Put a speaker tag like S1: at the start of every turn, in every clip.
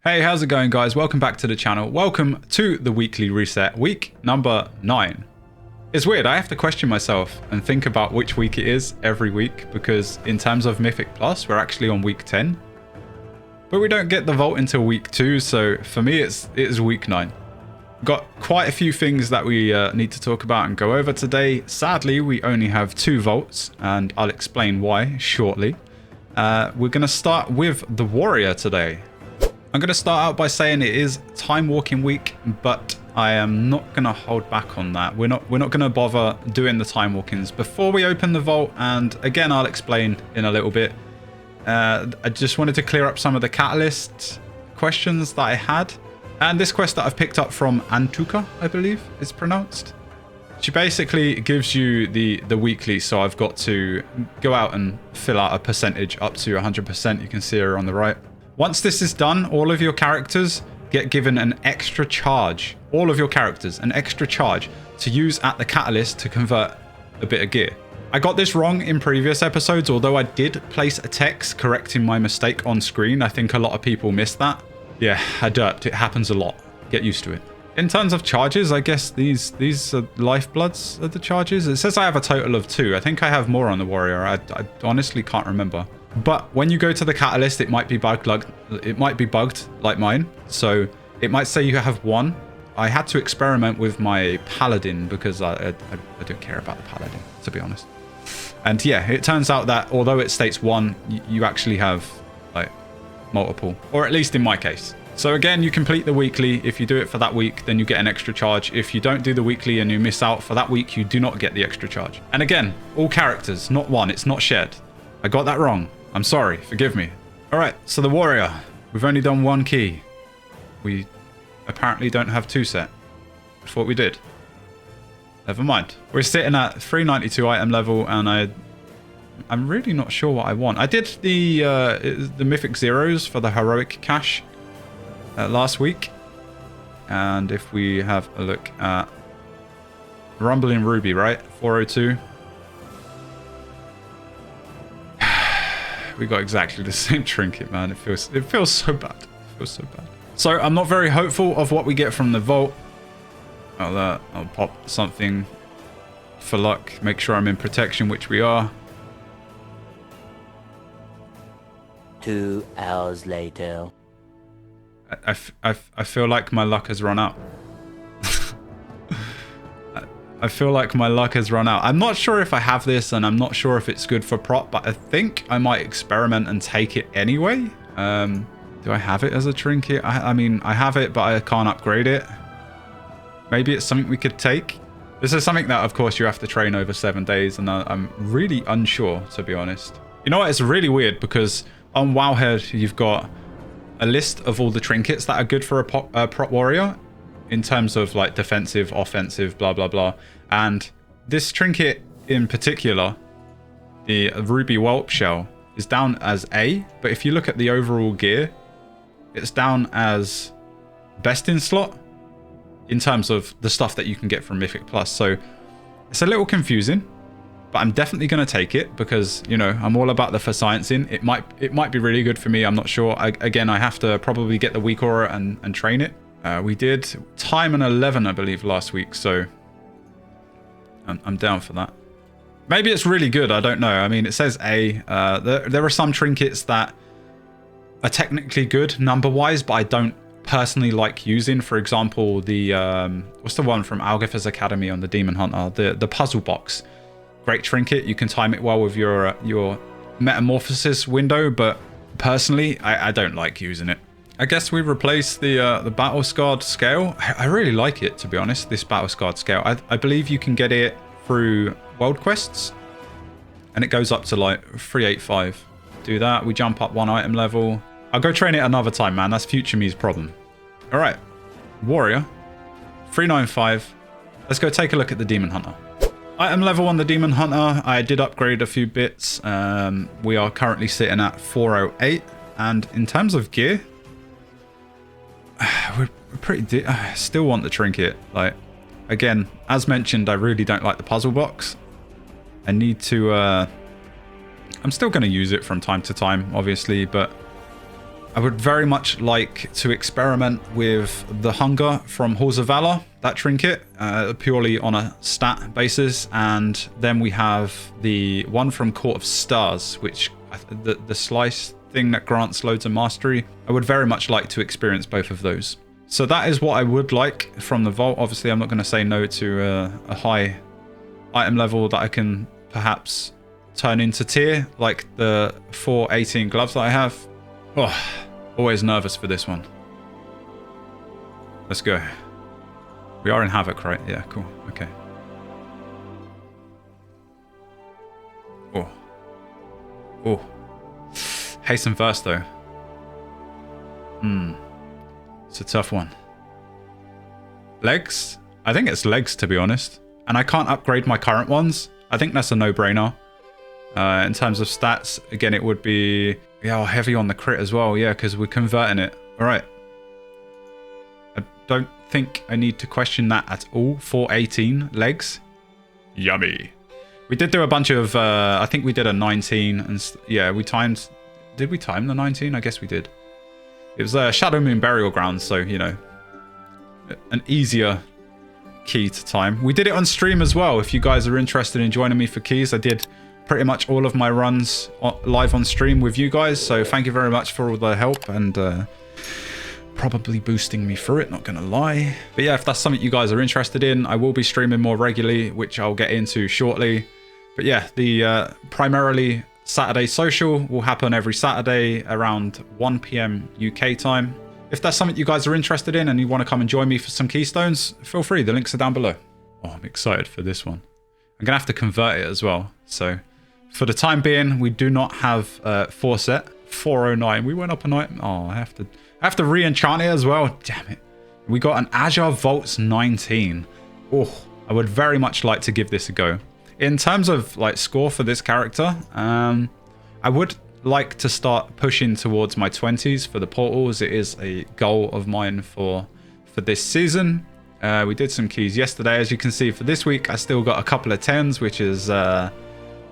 S1: Hey, how's it going, guys? Welcome back to the channel. Welcome to the weekly reset, week number 9. It's weird, I have to question myself and think about which week it is every week, because in terms of Mythic Plus, we're actually on week 10. But we don't get the vault until week 2, so for me it is week 9. Got quite a few things that we need to talk about and go over today. Sadly, we only have 2 vaults, and I'll explain why shortly. We're going to start with the warrior today. I'm going to start out by saying it is time walking week, but I am not going to hold back on that. We're not going to bother doing the time walkings before we open the vault, and again I'll explain in a little bit. I just wanted to clear up some of the catalyst questions that I had, and this quest that I've picked up from Antuka, I believe it's pronounced. She basically gives you the weekly, so I've got to go out and fill out a percentage up to 100%. You can see her on the right. Once this is done, all of your characters get given an extra charge. All of your characters, an extra charge to use at the catalyst to convert a bit of gear. I got this wrong in previous episodes, although I did place a text correcting my mistake on screen. I think a lot of people missed that. Yeah, I derped. It happens a lot. Get used to it. In terms of charges, I guess these are lifebloods are the charges. It says I have a total of 2. I think I have more on the warrior. I honestly can't remember. But when you go to the catalyst, it might be bugged like mine. So it might say you have 1. I had to experiment with my paladin because I don't care about the paladin, to be honest. And yeah, it turns out that although it states 1, you actually have like multiple, or at least in my case. So again, you complete the weekly. If you do it for that week, then you get an extra charge. If you don't do the weekly and you miss out for that week, you do not get the extra charge. And again, all characters, not 1. It's not shared. I got that wrong. I'm sorry, forgive me. All right, so the warrior, we've only done 1 key. We apparently don't have 2 set. I thought we did. Never mind. We're sitting at 392 item level, and I'm really not sure what I want. I did the Mythic Zeros for the heroic cache last week. And if we have a look at Rumbling Ruby, right? 402. We got exactly the same trinket, man. It feels so bad. It feels so bad. So I'm not very hopeful of what we get from the vault. I'll pop something for luck. Make sure I'm in protection, which we are.
S2: 2 hours later.
S1: I feel like my luck has run out. I feel like my luck has run out. I'm not sure if I have this, and I'm not sure if it's good for prop, but I think I might experiment and take it anyway. Do I have it as a trinket? I mean, I have it, but I can't upgrade it. Maybe it's something we could take. This is something that, of course, you have to train over 7 days, and I'm really unsure, to be honest. You know what? It's really weird, because on Wowhead, you've got a list of all the trinkets that are good for a prop warrior, in terms of like defensive, offensive, blah, blah, blah. And this trinket in particular, the Ruby Whelp Shell, is down as A. But if you look at the overall gear, it's down as best in slot in terms of the stuff that you can get from Mythic Plus. So it's a little confusing, but I'm definitely going to take it because, you know, I'm all about the for sciencing. It might be really good for me. I'm not sure. Again, I have to probably get the weak aura and train it. We did time and 11, I believe, last week, so I'm down for that. Maybe it's really good, I don't know. I mean, it says A. There are some trinkets that are technically good number-wise, but I don't personally like using. For example, the what's the one from Algotha's Academy on the Demon Hunter? The puzzle box. Great trinket. You can time it well with your metamorphosis window, but personally, I don't like using it. I guess we replaced the battle scarred scale. I really like it, to be honest, this battle scarred scale. I believe you can get it through world quests, and it goes up to like 385. Do that. We jump up 1 item level. I'll go train it another time, man. That's future me's problem. All right, warrior 395. Let's go take a look at the Demon Hunter. Item level on the Demon Hunter. I did upgrade a few bits. We are currently sitting at 408, and in terms of gear, we're pretty still want the trinket. Like, again, as mentioned, I really don't like the puzzle box. I need to I'm still going to use it from time to time, obviously, but I would very much like to experiment with the Hunger from Halls of Valor, that trinket, purely on a stat basis. And then we have the one from Court of Stars, which the slice thing that grants loads of mastery. I would very much like to experience both of those. So that is what I would like from the vault. Obviously, I'm not going to say no to a high item level that I can perhaps turn into tier, like the 418 gloves that I have. Oh, always nervous for this one. Let's go. We are in Havoc, right? Yeah, cool. Okay. Oh. Oh. Hasten first, though. It's a tough one. Legs? I think it's legs, to be honest. And I can't upgrade my current ones. I think that's a no-brainer. In terms of stats, again, it would be... Yeah, heavy on the crit as well. Yeah, because we're converting it. All right. I don't think I need to question that at all. 418 legs. Yummy. We did do a bunch of... I think we did a 19. And yeah, we timed... Did we time the 19? I guess we did. It was Shadow Moon Burial Grounds, so, you know, an easier key to time. We did it on stream as well. If you guys are interested in joining me for keys, I did pretty much all of my runs live on stream with you guys. So thank you very much for all the help and probably boosting me through it, not gonna lie. But yeah, if that's something you guys are interested in, I will be streaming more regularly, which I'll get into shortly. But yeah, the primarily Saturday social will happen every Saturday around 1 PM UK time. If that's something you guys are interested in and you want to come and join me for some keystones, feel free. The links are down below. Oh, I'm excited for this one. I'm gonna have to convert it as well. So for the time being, we do not have 4 set 409. We went up a night. Oh, I have to re-enchant it as well. Damn it. We got an Azure Vaults 19. Oh, I would very much like to give this a go. In terms of like score for this character, I would like to start pushing towards my 20s for the portals. It is a goal of mine for this season. We did some keys yesterday. As you can see, for this week, I still got a couple of 10s, which is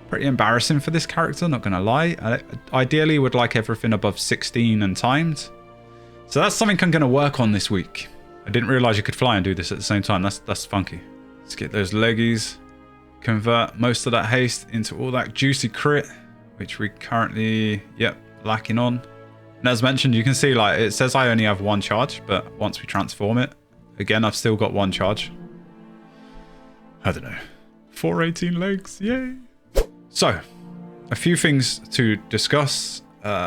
S1: pretty embarrassing for this character, not gonna lie. I ideally would like everything above 16 and timed. So that's something I'm gonna work on this week. I didn't realize you could fly and do this at the same time. That's funky. Let's get those leggies. Convert most of that haste into all that juicy crit, which we currently, yep, lacking on. And as mentioned, you can see like it says I only have 1 charge, but once we transform it, again, I've still got 1 charge. I don't know. 418 legs, yay. So, a few things to discuss.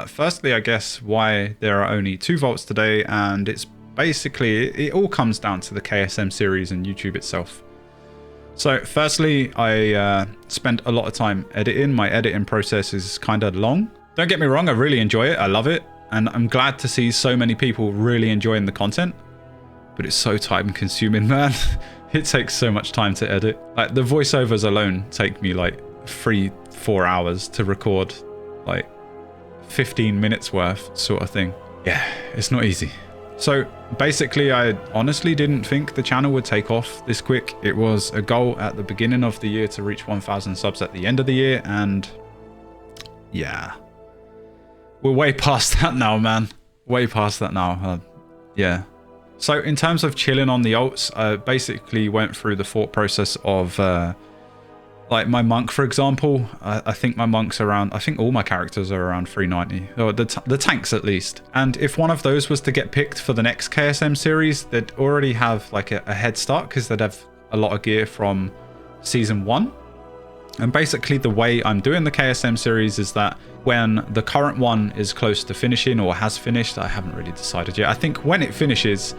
S1: Firstly, I guess why there are only 2 vaults today, and it's basically, it all comes down to the KSM series and YouTube itself. So firstly, I spent a lot of time editing. My editing process is kind of long. Don't get me wrong, I really enjoy it. I love it. And I'm glad to see so many people really enjoying the content. But it's so time consuming, man. It takes so much time to edit. Like the voiceovers alone take me like 3-4 hours to record like 15 minutes worth sort of thing. Yeah, it's not easy. So basically, I honestly didn't think the channel would take off this quick. It was a goal at the beginning of the year to reach 1,000 subs at the end of the year. And yeah, we're way past that now, man. Way past that now. Yeah. So in terms of chilling on the alts, I basically went through the thought process of like my monk, for example. I think my monk's around, I think all my characters are around 390, or the tanks at least. And if one of those was to get picked for the next KSM series, they'd already have like a head start because they'd have a lot of gear from season 1. And basically the way I'm doing the KSM series is that when the current one is close to finishing or has finished, I haven't really decided yet. I think when it finishes,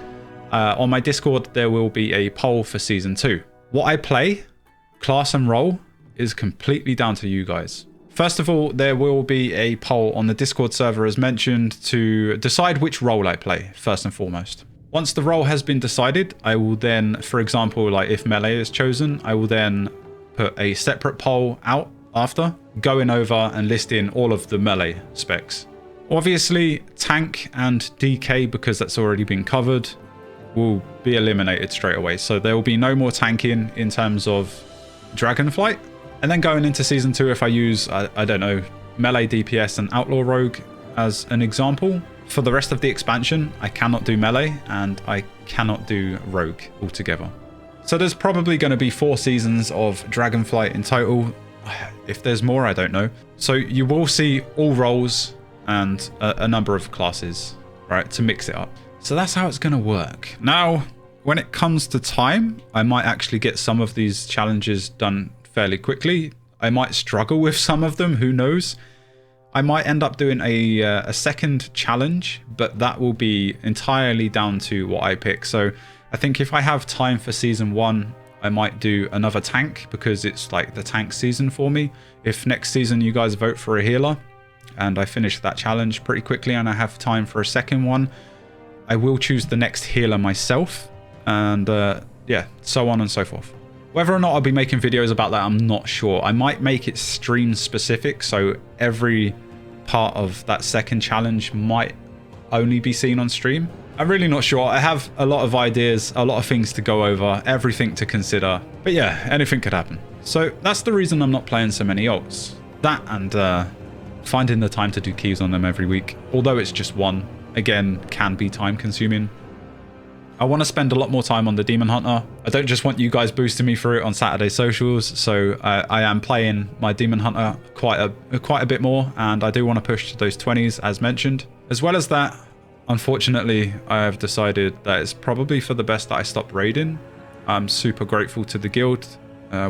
S1: on my Discord, there will be a poll for season 2. What I play, class and role, is completely down to you guys. First of all, there will be a poll on the Discord server as mentioned to decide which role I play, first and foremost. Once the role has been decided, I will then, for example, like if melee is chosen, I will then put a separate poll out after, going over and listing all of the melee specs. Obviously, tank and DK, because that's already been covered, will be eliminated straight away. So there will be no more tanking in terms of dragonflight. And then going into season 2, if I use, I don't know, melee DPS and outlaw rogue as an example, For the rest of the expansion, I cannot do melee and I cannot do rogue altogether. So there's probably going to be 4 seasons of Dragonflight in total. If there's more, I don't know. So you will see all roles and a number of classes, right, to mix it up. So that's how it's going to work. Now, when it comes to time, I might actually get some of these challenges done fairly quickly. I might struggle with some of them, who knows? I might end up doing a second challenge, but that will be entirely down to what I pick. So I think if I have time for season 1, I might do another tank because it's like the tank season for me. If next season you guys vote for a healer and I finish that challenge pretty quickly and I have time for a second one, I will choose the next healer myself, and yeah, so on and so forth. Whether or not I'll be making videos about that, I'm not sure. I might make it stream specific, so every part of that second challenge might only be seen on stream. I'm really not sure. I have a lot of ideas, a lot of things to go over, everything to consider. But yeah, anything could happen. So that's the reason I'm not playing so many ults. That and finding the time to do keys on them every week, although it's just one, again, can be time consuming. I want to spend a lot more time on the Demon Hunter. I don't just want you guys boosting me through it on Saturday socials, so I am playing my Demon Hunter quite a bit more, and I do want to push to those 20s as mentioned. As well as that, unfortunately, I have decided that it's probably for the best that I stop raiding. I'm super grateful to the guild.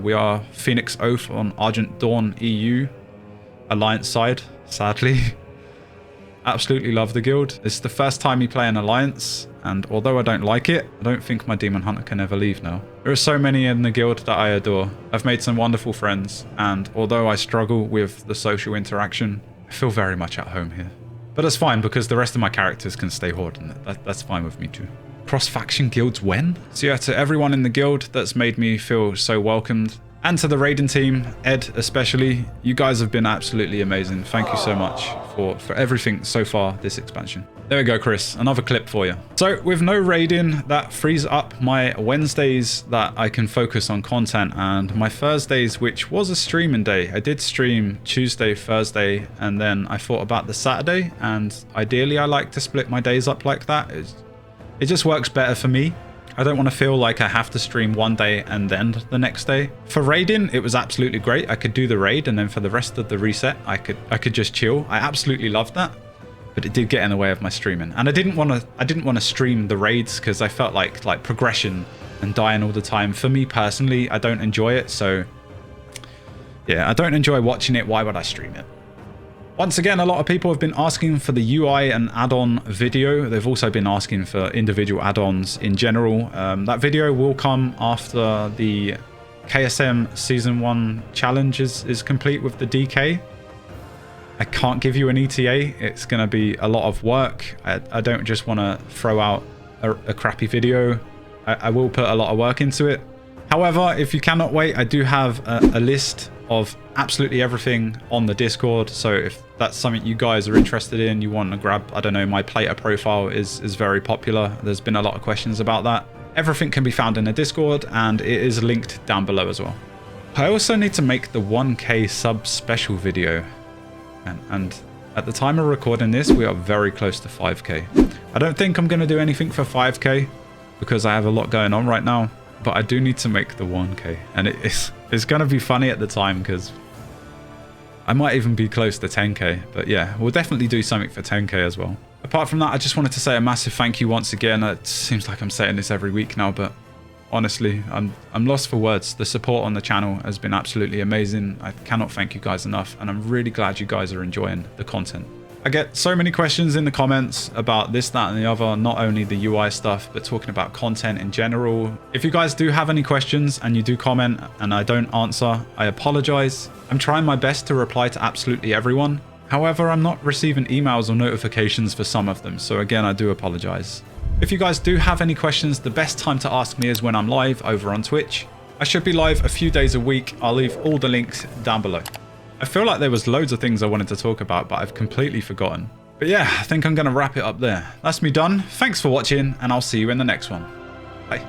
S1: We are Phoenix Oath on Argent Dawn EU Alliance side, sadly. Absolutely love the guild. It's the first time we play an alliance, and although I don't like it, I don't think my Demon Hunter can ever leave now. There are so many in the guild that I adore. I've made some wonderful friends, and although I struggle with the social interaction, I feel very much at home here. But that's fine because the rest of my characters can stay Horde, and that's fine with me too. Cross-faction guilds when? So yeah, to everyone in the guild that's made me feel so welcomed, and to the raiding team, Ed especially, you guys have been absolutely amazing. Thank you so much for everything so far this expansion. There we go, Chris, another clip for you. So with no raiding, that frees up my Wednesdays that I can focus on content, and my Thursdays, which was a streaming day. I did stream Tuesday, Thursday, and then I thought about the Saturday, and ideally I like to split my days up like that. It just works better for me. I don't want to feel like I have to stream one day and then the next day. For raiding, it was absolutely great. I could do the raid, and then for the rest of the reset, I could just chill. I absolutely loved that, but it did get in the way of my streaming. And I didn't want to stream the raids because I felt like progression and dying all the time. For me personally, I don't enjoy it. So yeah, I don't enjoy watching it. Why would I stream it? Once again, a lot of people have been asking for the UI and add-on video. They've also been asking for individual add-ons in general. That video will come after the KSM Season 1 challenge is complete with the DK. I can't give you an ETA. It's going to be a lot of work. I don't just want to throw out a crappy video. I will put a lot of work into it. However, if you cannot wait, I do have a list of absolutely everything on the Discord. So if that's something you guys are interested in, you want to grab, I don't know, my plater profile is very popular. There's been a lot of questions about that. Everything can be found in the Discord, and it is linked down below as well. I also need to make the 1K sub special video. And at the time of recording this, we are very close to 5K. I don't think I'm going to do anything for 5K because I have a lot going on right now. But I do need to make the 1K, and it's going to be funny at the time because I might even be close to 10K. But yeah, we'll definitely do something for 10K as well. Apart from that, I just wanted to say a massive thank you once again. It seems like I'm saying this every week now, but honestly, I'm lost for words. The support on the channel has been absolutely amazing. I cannot thank you guys enough, and I'm really glad you guys are enjoying the content. I get so many questions in the comments about this, that, and the other, not only the UI stuff, but talking about content in general. If you guys do have any questions and you do comment and I don't answer, I apologize. I'm trying my best to reply to absolutely everyone. However, I'm not receiving emails or notifications for some of them, so again, I do apologize. If you guys do have any questions, the best time to ask me is when I'm live over on Twitch. I should be live a few days a week. I'll leave all the links down below. I feel like there was loads of things I wanted to talk about, but I've completely forgotten. But yeah, I think I'm going to wrap it up there. That's me done. Thanks for watching, and I'll see you in the next one. Bye.